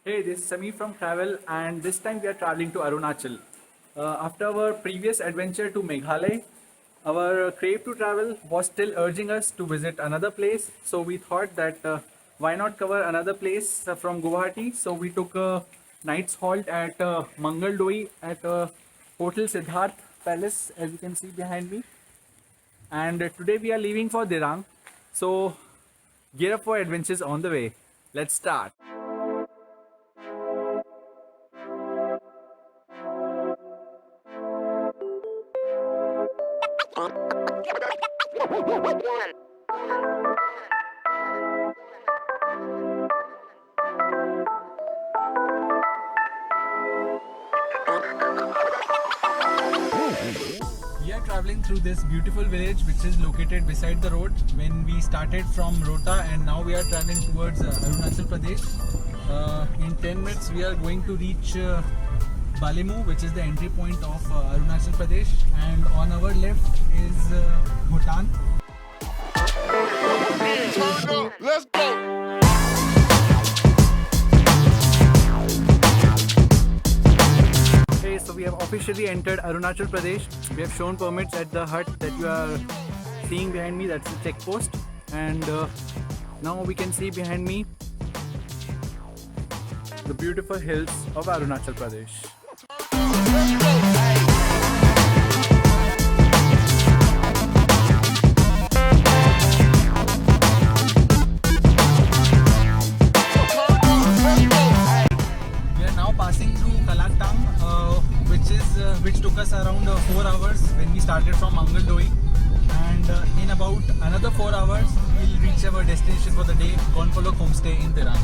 Hey, this is Sami from Travel, and this time we are traveling to Arunachal. After our previous adventure to Meghalaya, our crave to travel was still urging us to visit another place. So we thought that why not cover another place from Guwahati? So we took a night's halt at Mangal at Hotel Siddharth Palace, as you can see behind me. And today we are leaving for Dirang. So gear up for adventures on the way. Let's start. We are traveling through this beautiful village which is located beside the road. When we started from Rota and now we are traveling towards Arunachal Pradesh. In 10 minutes we are going to reach Balimu, which is the entry point of Arunachal Pradesh, and on our left is Bhutan. Let's go. Okay, so we have officially entered Arunachal Pradesh. We have shown permits at the hut that you are seeing behind me. That's the check post, and now we can see behind me the beautiful hills of Arunachal Pradesh. We are now passing through Kalakang, which took us around 4 hours when we started from Mangal, and in about another 4 hours we'll reach our destination for the day, Gonpolak homestay in Dirang.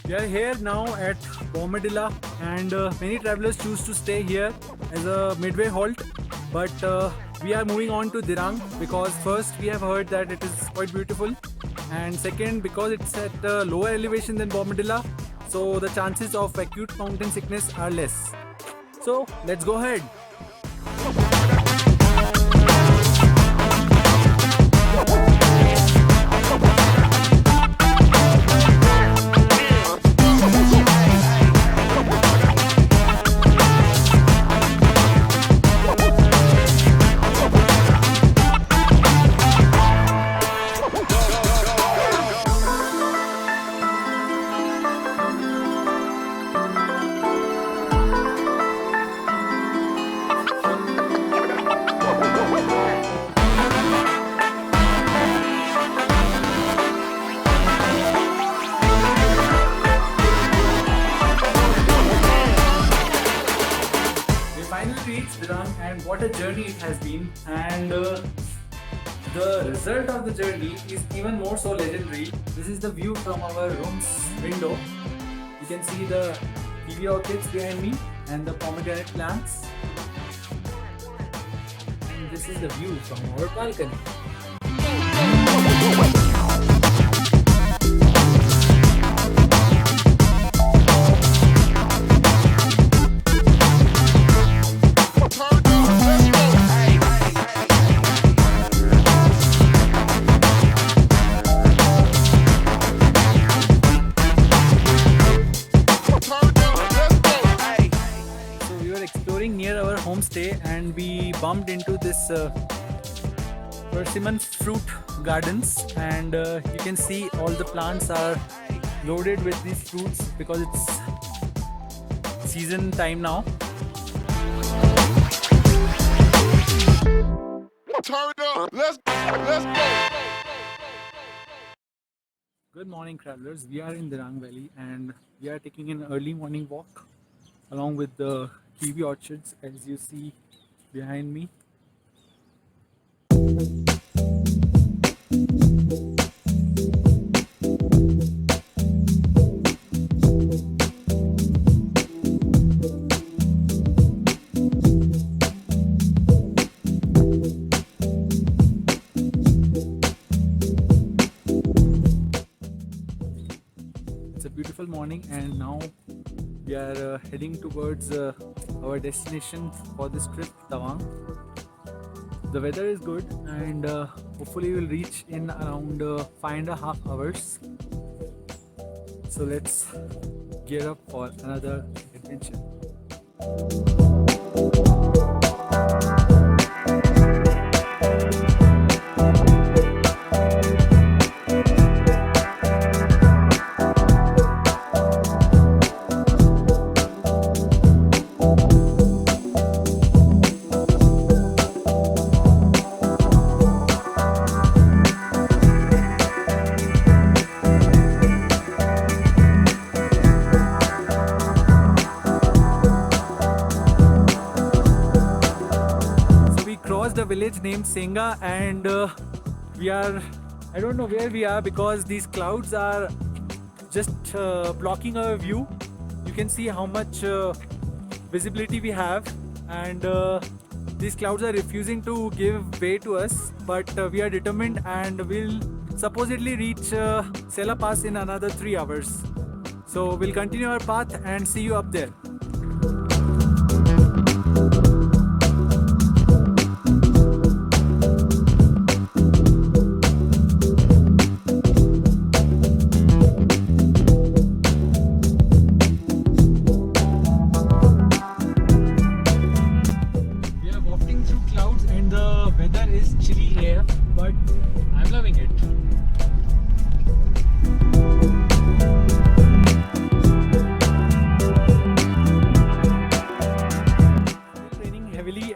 We are here now at Bomdila, and many travelers choose to stay here as a midway halt. But we are moving on to Dirang because first we have heard that it is quite beautiful, and second because it's at a lower elevation than Bomdila, so the chances of acute mountain sickness are less. So let's go ahead. Finally reached Dirang, and what a journey it has been, and the result of the journey is even more so legendary. This is the view from our room's window. You can see the KIWI orchids behind me and the pomegranate plants, and this is the view from our balcony. Exploring near our homestay, and we bumped into this persimmon fruit gardens, and you can see all the plants are loaded with these fruits because it's season time now. Turn it up. Let's go. Good morning, travelers. We are in Dirang Valley and we are taking an early morning walk along with the kiwi orchards as you see behind me. It's a beautiful morning and now we are heading towards our destination for this trip, Tawang. The weather is good and hopefully we'll reach in around 5.5 hours. So let's gear up for another adventure. The village named Senga and we are, I don't know where we are because these clouds are just blocking our view. You can see how much visibility we have and these clouds are refusing to give way to us, but we are determined and we'll supposedly reach Sela Pass in another 3 hours. So we'll continue our path and see you up there.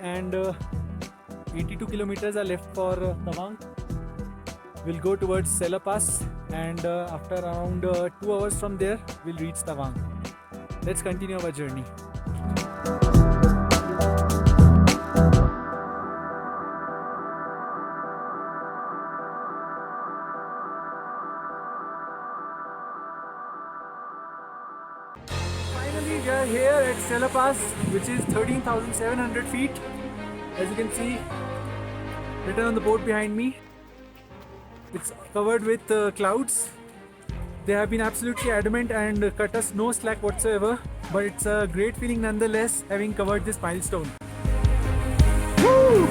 And 82 kilometers are left for Tawang. We'll go towards Sela Pass and after around 2 hours from there we'll reach Tawang. Let's continue our journey. Finally we are here at Sela Pass, which is 13,700 feet. As you can see written on the board behind me, it's covered with clouds. They have been absolutely adamant and cut us no slack whatsoever, but it's a great feeling nonetheless having covered this milestone. Woo!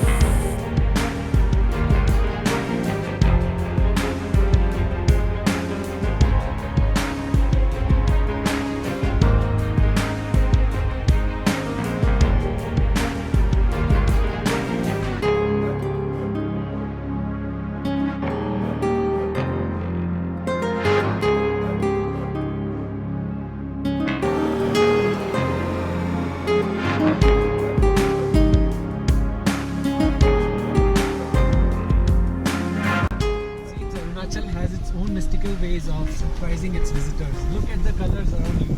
Arunachal has its own mystical ways of surprising its visitors. Look at the colors around you.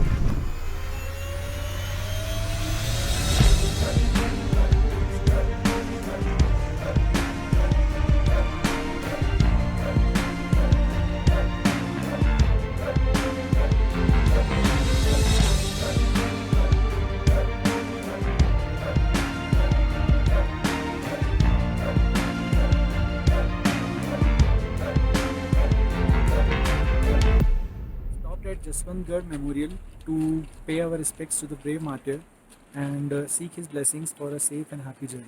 At Jaswantgarh Memorial to pay our respects to the brave martyr and seek his blessings for a safe and happy journey.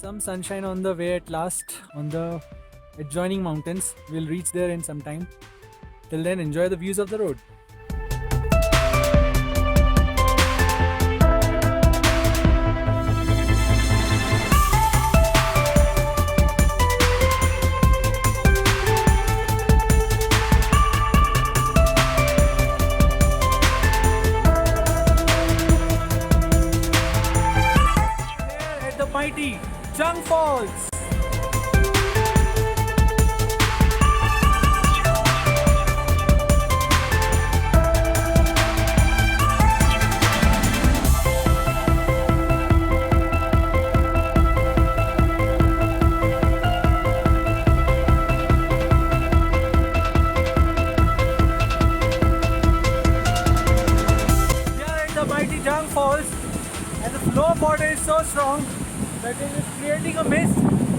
Some sunshine on the way at last on the adjoining mountains. We'll reach there in some time. Till then, enjoy the views of the road. Here at the mighty Jang Falls. Mighty Jang Falls, and the flow of water is so strong that it is creating a mist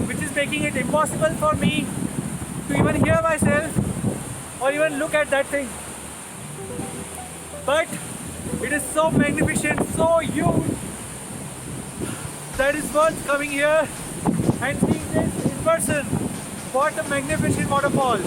which is making it impossible for me to even hear myself or even look at that thing. But it is so magnificent, so huge, that is worth coming here and seeing this in person. What a magnificent waterfall!